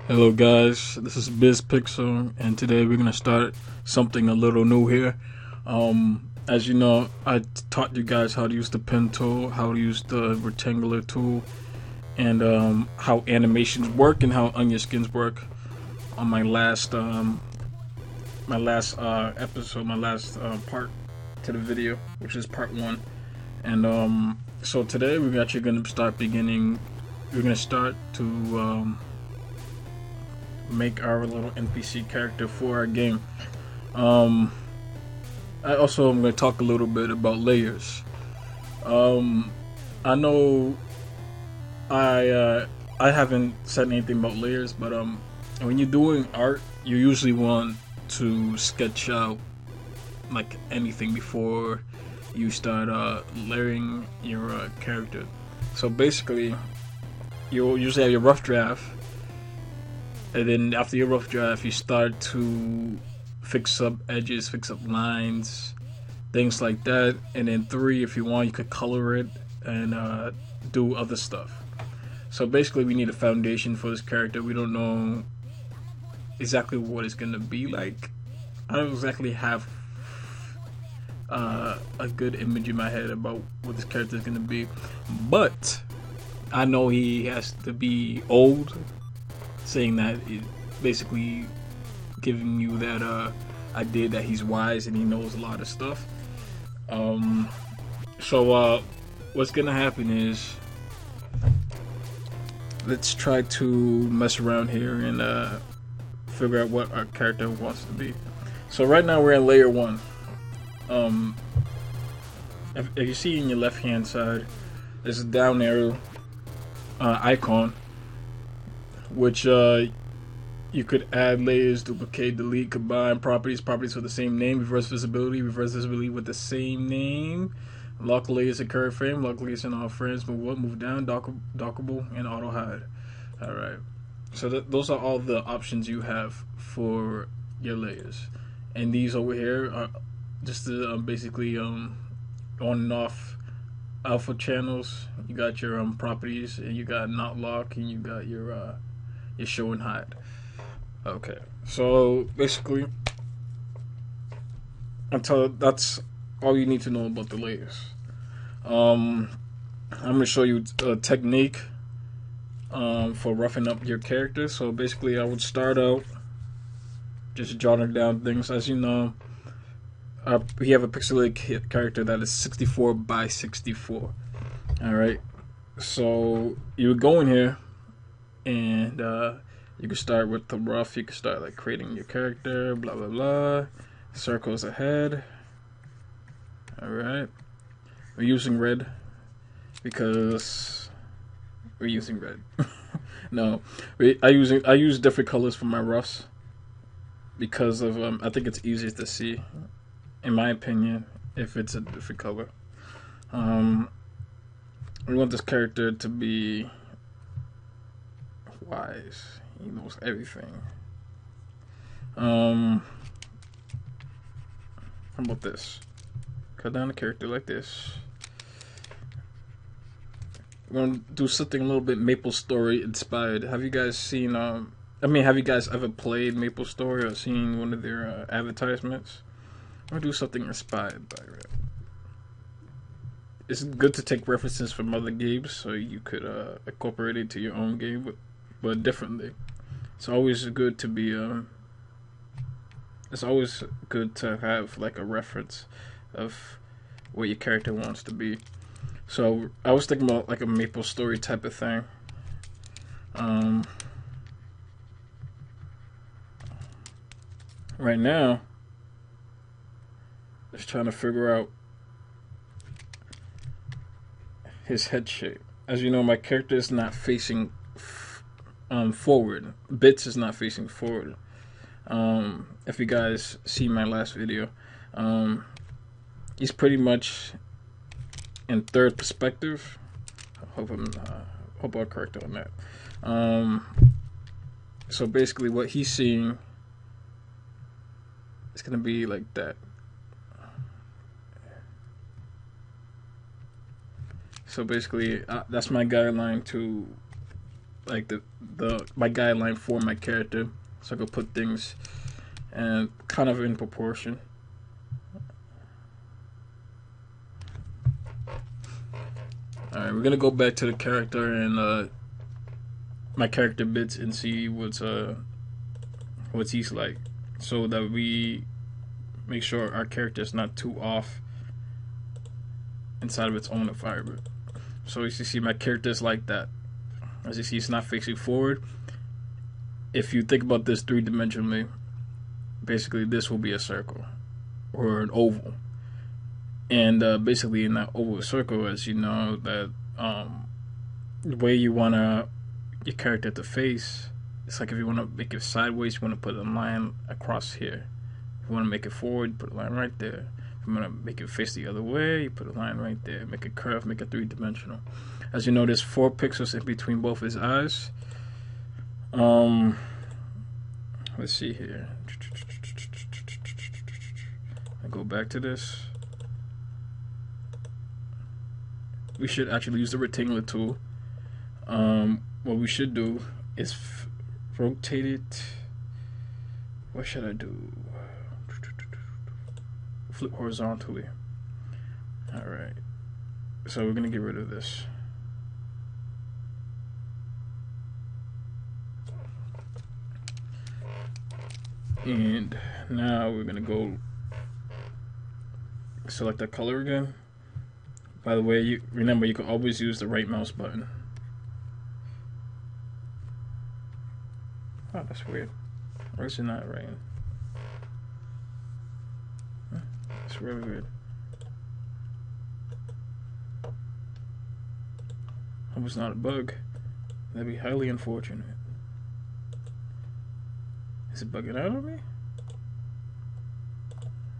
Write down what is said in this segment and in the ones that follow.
Hello guys, this is BizPixel, and today we're gonna start something a little new here. As you know, I taught you guys how to use the pen tool, how to use the rectangular tool, and how animations work and how onion skins work on my last episode, my last part to the video, which is part one. And so today we're actually gonna start beginning. We're gonna start to make our little NPC character for our game. Um, I also am going to talk a little bit about layers. I know I haven't said anything about layers, but when you're doing art, you usually want to sketch out like anything before you start layering your character. So basically, you'll usually have your rough draft, and then after your rough draft, you start to fix up edges, fix up lines, things like that. And then three, if you want, you could color it and do other stuff. So basically, we need a foundation for this character. We don't know exactly what it's gonna be like. I don't exactly have a good image in my head about what this character is gonna be, but I know he has to be old, saying that it basically giving you that idea that he's wise and he knows a lot of stuff. So what's gonna happen is, let's try to mess around here and figure out what our character wants to be. So right now we're in layer one. Um, if you see in your left hand side, there's a down arrow icon, which you could add layers, duplicate, delete, combine properties for the same name, reverse visibility with the same name, lock layers in current frame, lock layers in all frames, move up, move down, dockable, and auto hide. Alright, so those are all the options you have for your layers. And these over here are just the basically on and off alpha channels. You got your properties, and you got not lock, and you got your show and hide. Okay, so basically, that's all you need to know about the layers. I'm gonna show you a technique for roughing up your character. So basically, I would start out just jotting down things. As you know, we have a pixelated character that is 64 by 64. All right, so you would go in here and you can start with the rough. You can start like creating your character, blah blah blah. Circles ahead. All right, we're using red because we're using red. No, I use different colors for my roughs because of I think it's easier to see, in my opinion, if it's a different color. We want this character to be wise. He knows everything. How about this? Cut down the character like this. We're gonna do something a little bit Maple Story inspired. Have you guys seen? Have you guys ever played Maple Story or seen one of their advertisements? I'm gonna do something inspired by it. It's good to take references from other games so you could incorporate it to your own game, but differently. It's always good to be it's always good to have like a reference of what your character wants to be. So I was thinking about like a Maple Story type of thing. Right now, just trying to figure out his head shape. As you know, my character is not facing forward. Bits is not facing forward. If you guys see my last video, he's pretty much in third perspective. Hope I'm correct on that. So basically, what he's seeing is gonna be like that. So basically, that's my guideline to like the my guideline for my character, so I could put things and kind of in proportion. All right, we're gonna go back to the character and my character bits and see what's he's like, so that we make sure our character is not too off inside of its own environment. So as you see, my character is like that. As you see, it's not facing forward. If you think about this three-dimensionally, basically this will be a circle or an oval. And basically in that oval circle, as you know, that the way you want your character to face, it's like if you want to make it sideways, you want to put a line across here. If you want to make it forward, put a line right there. If you want to make it face the other way, you put a line right there. Make it curve, make it three-dimensional. As you know, there's 4 pixels in between both his eyes. Let's see here. I go back to this. We should actually use the rectangular tool. What we should do is rotate it. What should I do? Flip horizontally. Alright. So we're going to get rid of this. And now we're going to go select the color again. By the way, remember you can always use the right mouse button. Oh, that's weird. Or is it not right? That's really weird. Hope it's not a bug. That'd be highly unfortunate. Is it bugging out on me?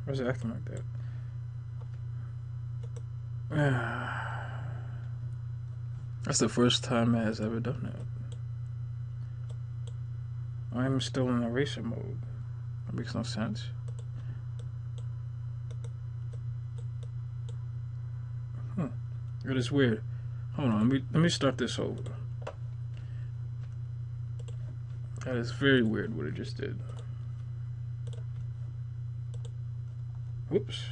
Or is it acting like that? That's the first time it has ever done that. I'm still in eraser mode. That makes no sense. It is weird. Hold on, let me start this over. That is very weird what it just did. Whoops.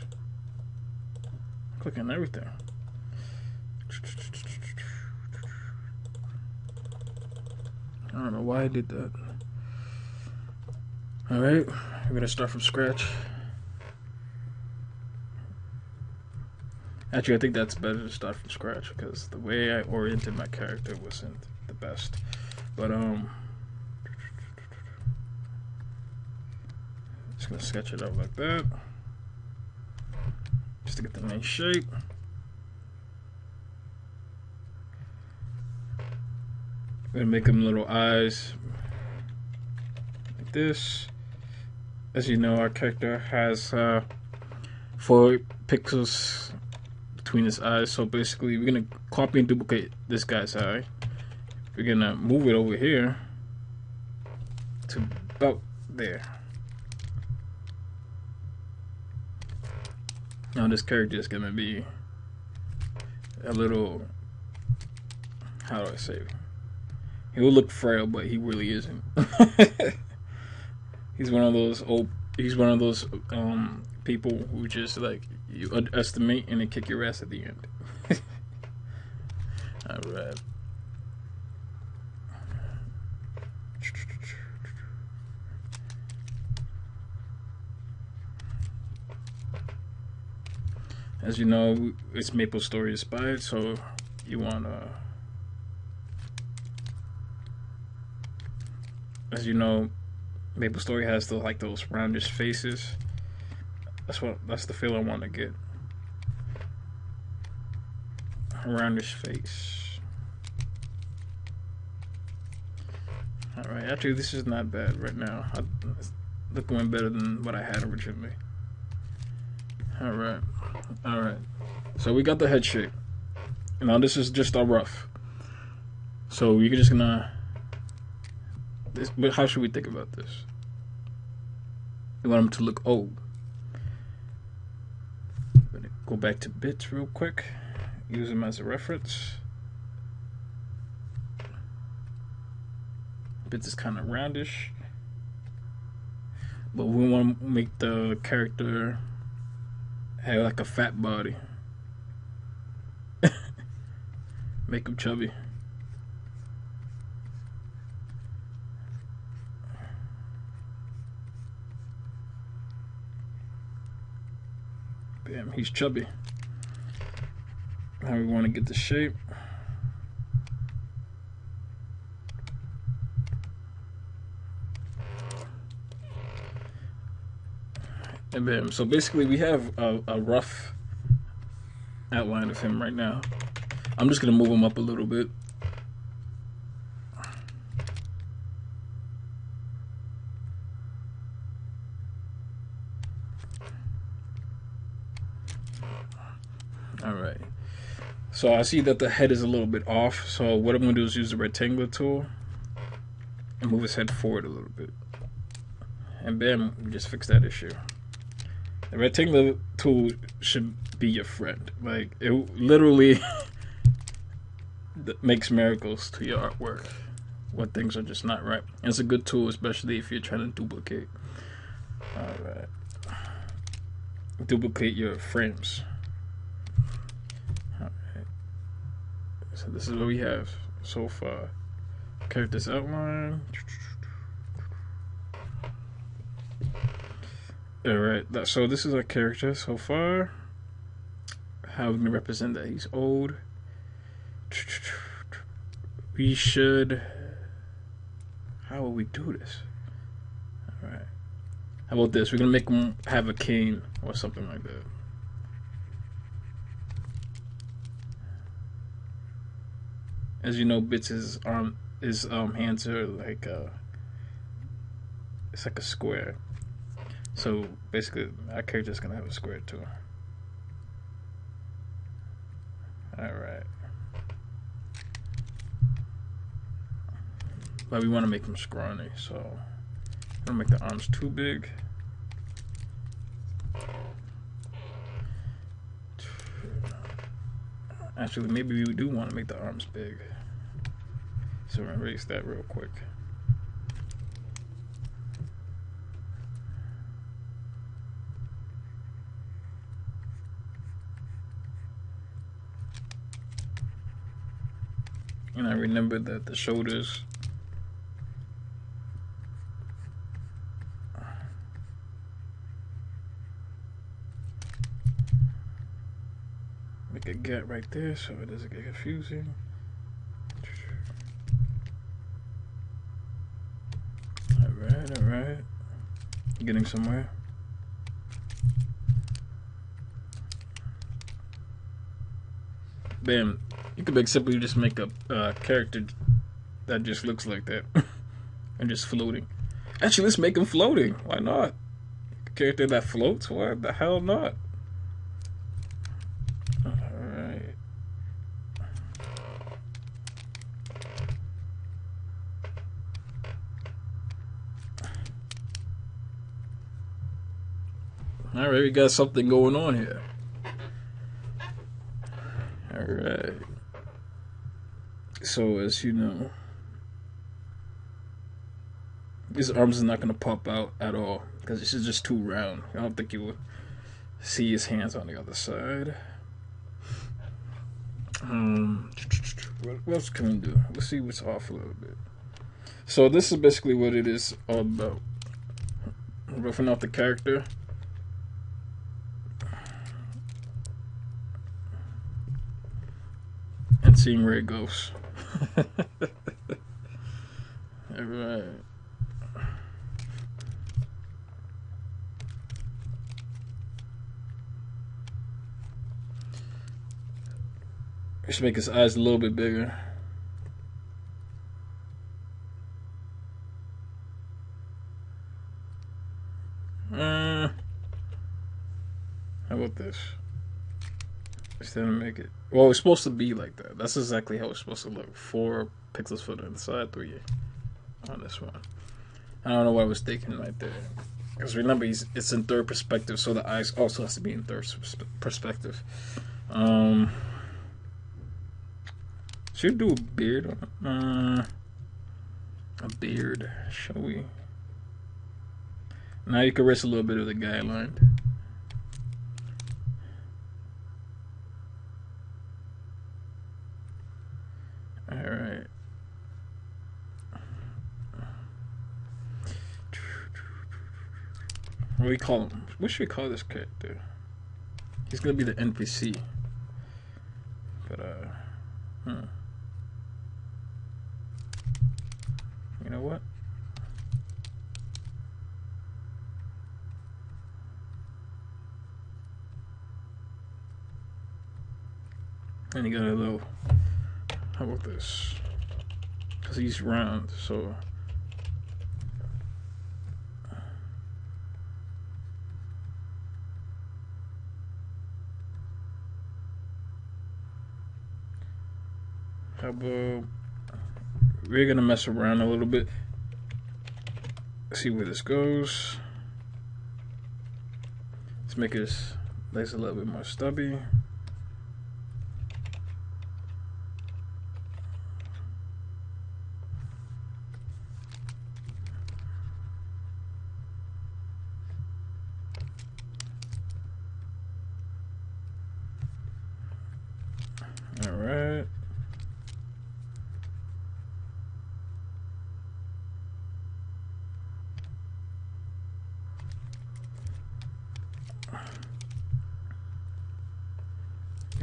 Click on everything. I don't know why I did that. Alright, we're gonna start from scratch. Actually, I think that's better to start from scratch because the way I oriented my character wasn't the best. But just gonna sketch it out like that, just to get the nice shape. I'm gonna make them little eyes like this. As you know, our character has 4 pixels between his eyes, so basically we're gonna copy and duplicate this guy's eye. We're gonna move it over here to about there. Now this character is gonna be a little, how do I say, he will look frail, but he really isn't. He's one of those people who just like you underestimate and then kick your ass at the end. Alright. As you know, it's Maple Story inspired, so you wanna, as you know, Maple Story has those roundish faces. That's the feel I want to get. A roundish face. Alright, actually this is not bad right now. It's looking better than what I had originally. Alright. So we got the head shape. Now this is just a rough. So you're just gonna, but how should we think about this? You want them to look old. I'm gonna go back to bits real quick. Use them as a reference. Bits is kind of roundish, but we want to make the character have like a fat body. Make him chubby. Bam, he's chubby. Now we want to get the shape. And bam. So basically we have a rough outline of him right now. I'm just going to move him up a little bit. Alright. So I see that the head is a little bit off. So what I'm going to do is use the rectangular tool and move his head forward a little bit. And bam, we just fix that issue. The rectangular tool should be your friend. Like, it literally makes miracles to your artwork when things are just not right. And it's a good tool, especially if you're trying to duplicate. Alright. Duplicate your frames. Alright. So this is what we have so far. Characters outline. Alright, so this is our character so far. How we can represent that he's old. We should... How will we do this? Alright. How about this? We're gonna make him have a cane or something like that. As you know, Bits' hands are like it's like a square. So basically, our character's gonna have a square too. Alright. But we want to make him scrawny, so I'm gonna make the arms too big. Actually, maybe we do want to make the arms big. So we're gonna erase that real quick. And I remember that the shoulders make a gap right there so it doesn't get confusing. Alright. Getting somewhere. Bam. You could simply just make a character that just looks like that and just floating. Actually, let's make him floating. Why not? A character that floats? Why the hell not? Alright. Alright, we got something going on here. Alright. So, as you know, his arms are not going to pop out at all because this is just too round. I don't think you will see his hands on the other side. What else can we do? Let's see what's off a little bit. So this is basically what it is all about. Roughing out the character. And seeing where it goes. Alright. Let's make his eyes a little bit bigger. How about this? Instead of make it... Well, it's supposed to be like that. That's exactly how it's supposed to look. 4 pixels for the inside, 3 on this one. I don't know what I was thinking right there. Because remember, it's in third perspective, so the eyes also has to be in third perspective. Should do a beard on it. a beard, shall we? Now you can erase a little bit of the guideline. Alright. What do we call him? What should we call this character? He's gonna be the NPC. But you know what? And he got a little. How about this? Because he's round, so. How about we're gonna mess around a little bit, see where this goes. Let's make his legs a little bit more stubby. All right.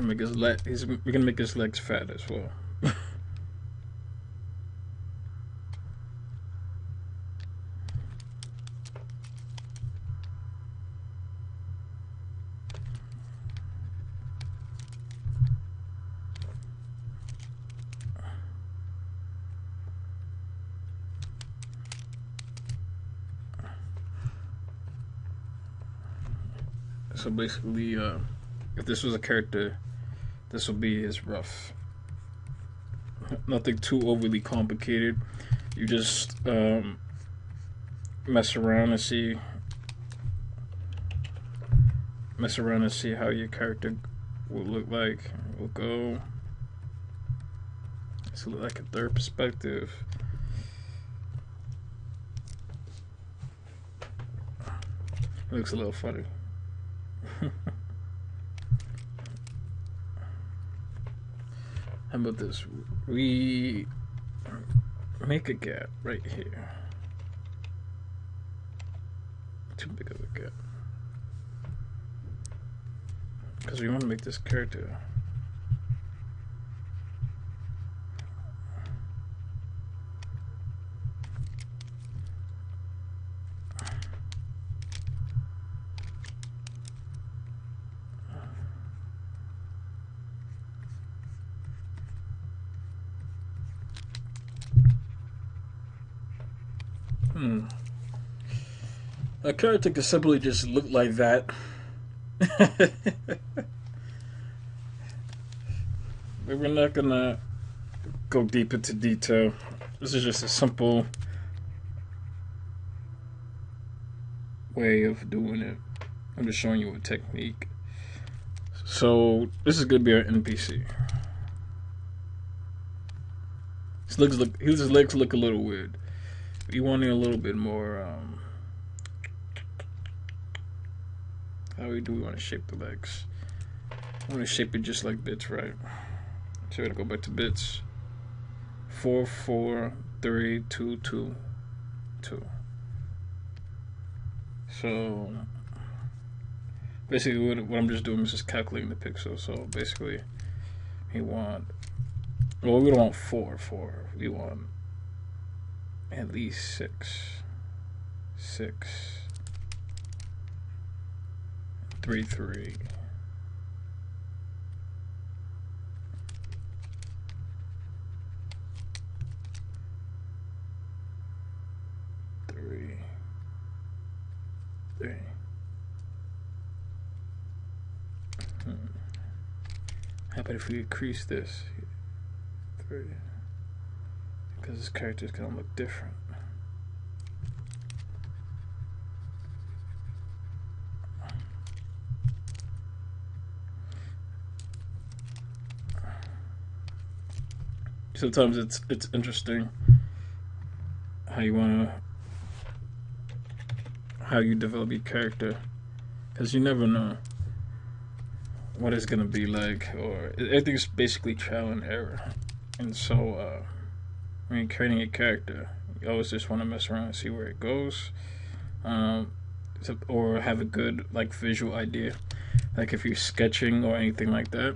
We're gonna make his legs fat as well. So basically, if this was a character, this will be his rough. Nothing too overly complicated. You just mess around and see how your character will look like. We'll go. It's like a third perspective. It looks a little funny. How about this? We make a gap right here. Too big of a gap. Because we want to make this character. A character could simply just look like that. But we're not gonna go deep into detail. This is just a simple way of doing it. I'm just showing you a technique. So this is gonna be our NPC. His legs look a little weird. We want it a little bit more. How do we want to shape the legs? I want to shape it just like bits, right? So we're gonna go back to bits. 4, 4, 3, 2, 2, 2. So basically, what I'm just doing is just calculating the pixels. So basically, we don't want 4, 4. We want at least 6, 6, 3, 3. 3, 3. How about if we increase this? 3. Because this character is gonna look different. Sometimes it's interesting how you develop your character, because you never know what it's gonna be like, or everything's basically trial and error. And so when you're creating a character, you always just want to mess around and see where it goes, or have a good like visual idea. Like if you're sketching or anything like that,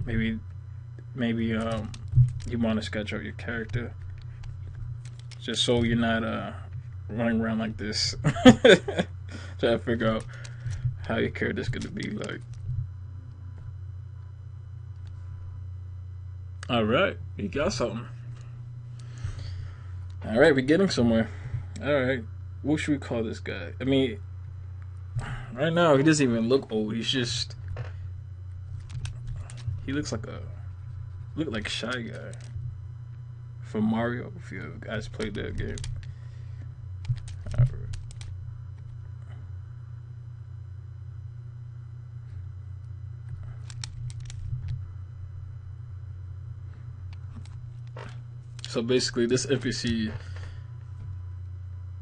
maybe you want to sketch out your character, just so you're not running around like this, trying to figure out how your character's gonna be like. All right, you got something. All right, we're getting somewhere. All right, what should we call this guy? I mean, right now he doesn't even look old. He looks like a Shy Guy from Mario. If you guys played that game. All right. So basically, this NPC,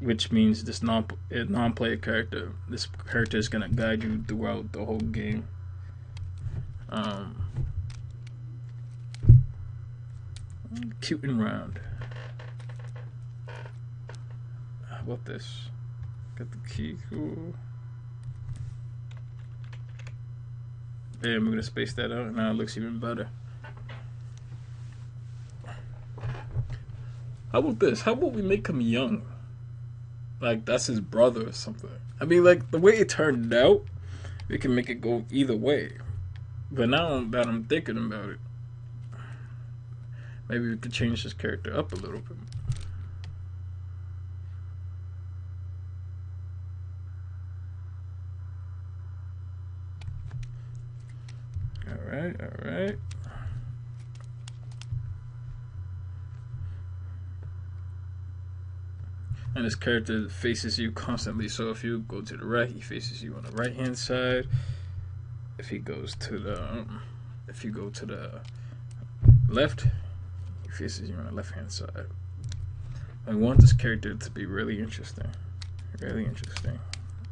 which means this non-player character, this character is gonna guide you throughout the whole game. Cute and round. How about this? Got the key. Cool. Bam, we're gonna space that out. Now it looks even better. How about this? How about we make him young? Like that's his brother or something. I mean, like the way it turned out, we can make it go either way. But now that I'm thinking about it, maybe we could change this character up a little bit. All right. And this character faces you constantly. So if you go to the right, he faces you on the right hand side. If you go to the left, he faces you on the left hand side. I want this character to be really interesting. Really interesting.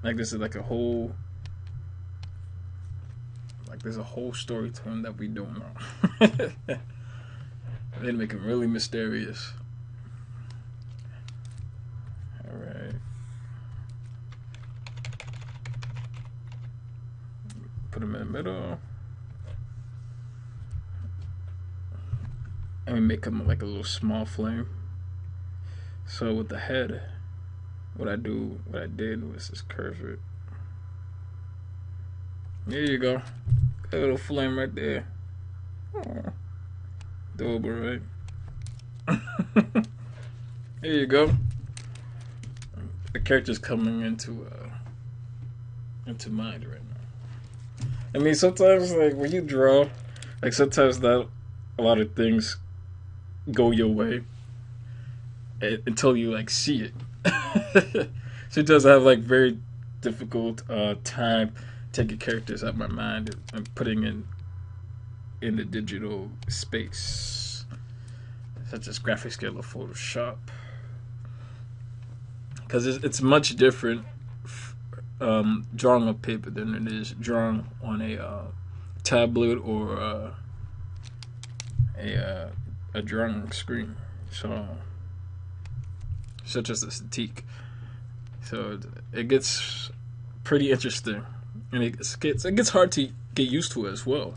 Like this is like a whole, like there's a whole story to him that we don't know. They make him really mysterious. Alright. Put him in the middle. And we make him like a little small flame. So with the head, what I did was just curve it. There you go. A little flame right there. Aww. Adorable, right? There you go. The character's coming into mind right now. I mean, sometimes like when you draw, like sometimes not a lot of things go your way until you like see it. Sometimes I have like very difficult time taking characters out of my mind and putting in the digital space, such as graphic scale or Photoshop, because it's much different drawing on paper than it is drawing on a tablet or a drawing screen. So, such as the Cintiq. So it gets pretty interesting, and it gets hard to get used to it as well.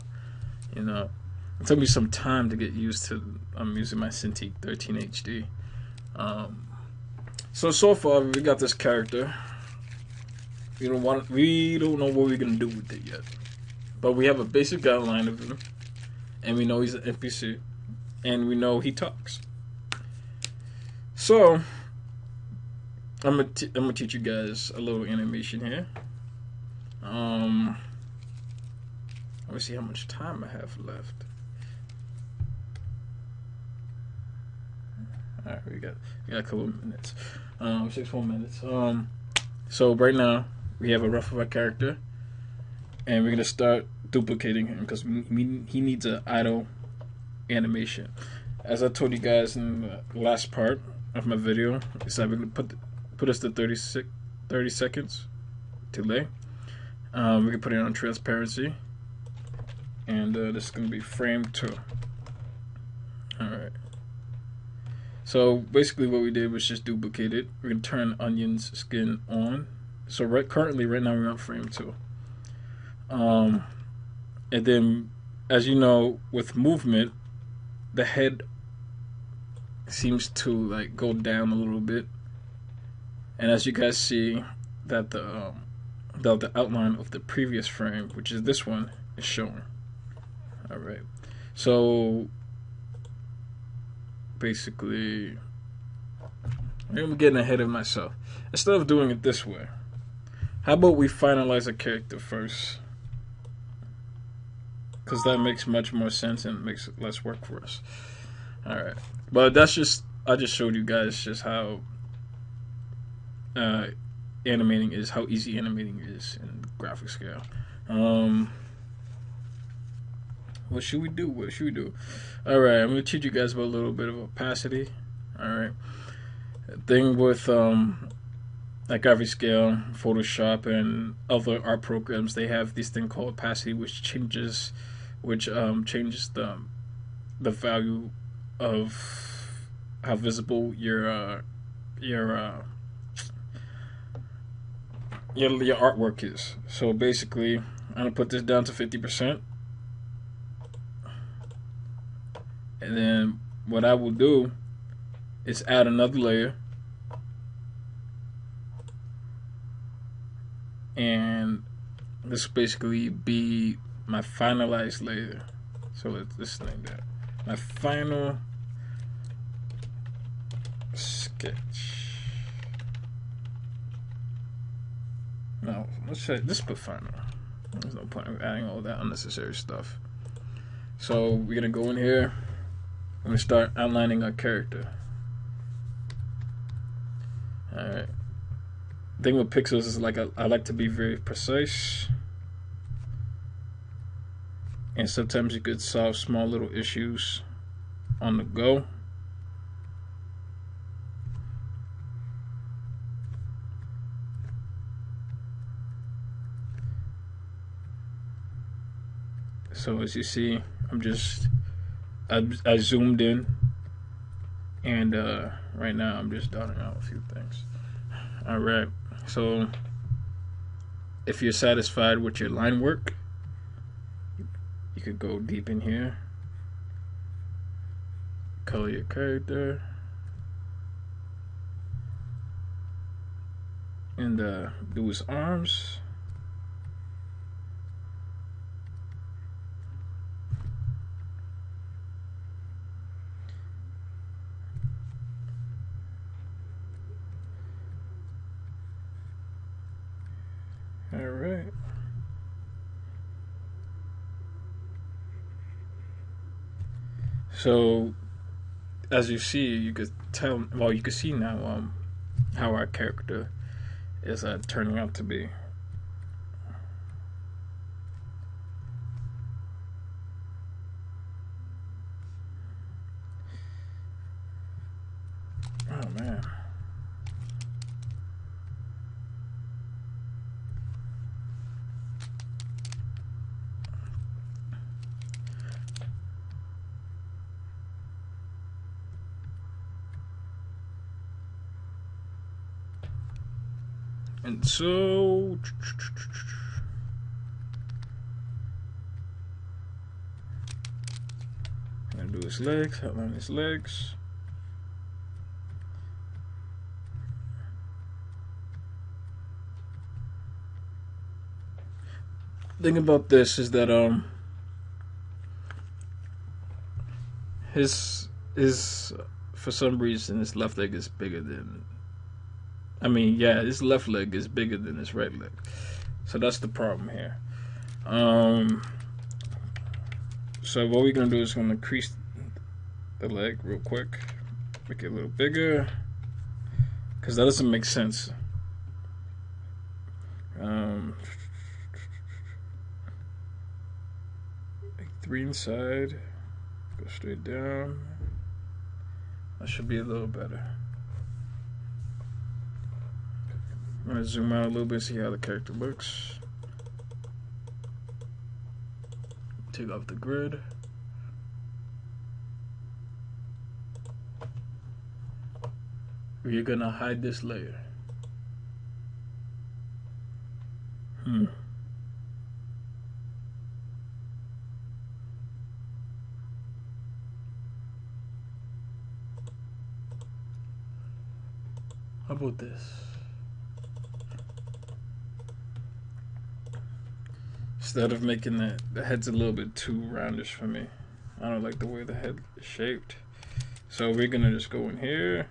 You know, it took me some time to get used to. I'm using my Cintiq 13 HD. So far we got this character. We don't know what we're gonna do with it yet, but we have a basic outline of him, and we know he's an NPC, and we know he talks. So I'm gonna teach you guys a little animation here. Let me see how much time I have left. Alright, we got a couple of minutes. 6 more minutes. So right now we have a rough of our character, and we're gonna start duplicating him because he needs an idle animation. As I told you guys in the last part, of my video is that we're gonna put us to 30 seconds delay. We can put it on transparency, and this is gonna be frame 2. All right. So basically, what we did was just duplicate it. We're gonna turn Onion's skin on. So currently, right now, we're on frame 2. And then, as you know, with movement, the head seems to like go down a little bit, and as you guys see, that the outline of the previous frame, which is this one, is showing. All right. So basically, I'm getting ahead of myself. Instead of doing it this way, how about we finalize a character first? Because that makes much more sense and makes less work for us. Alright. But I just showed you guys just how animating is, how easy animating is in graphic scale. What should we do? Alright, I'm going to teach you guys about a little bit of opacity. Alright. Thing with like graphic scale, Photoshop, and other art programs, they have this thing called opacity, which changes the value of how visible your artwork is. So basically, I'm gonna put this down to 50%, and then what I will do is add another layer, and this will basically be my finalized layer. So let's name that my final sketch. No, let's say this put final. There's no point of adding all that unnecessary stuff. So we're gonna go in here. I'm gonna start outlining our character. Alright. The thing with pixels is like I like to be very precise. And sometimes you could solve small little issues on the go. So as you see, I zoomed in, and right now I'm just dotting out a few things. Alright, so if you're satisfied with your line work, you could go deep in here, color your character, and do his arms. All right. So, as you see, you could tell. Well, you can see now how our character is turning out to be. Oh man. And so I'm gonna do his legs, outline his legs. Thing about this is that his for some reason his left leg is bigger than, his left leg is bigger than his right leg. So that's the problem here. So what we're gonna do is gonna crease the leg real quick, make it a little bigger, because that doesn't make sense. Make 3 inside, go straight down. That should be a little better. I'm gonna zoom out a little bit, see how the character looks. Take off the grid. We're gonna hide this layer. How about this? Instead of making the head's a little bit too roundish for me. I don't like the way the head is shaped. So we're gonna just go in here.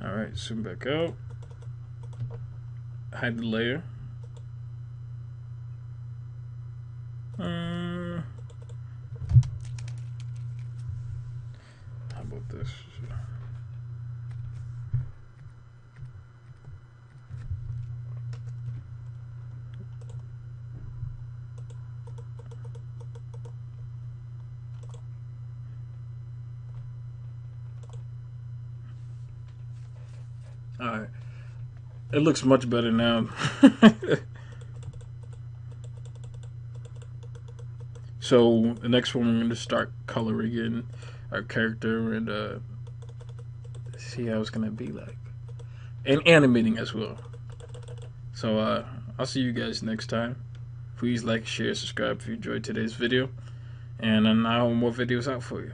Alright, zoom back out. Hide the layer. How about this? Alright. It looks much better now. So the next one, we're going to start coloring in our character and see how it's going to be like. And animating as well. So I'll see you guys next time. Please like, share, subscribe if you enjoyed today's video. And I'll have more videos out for you.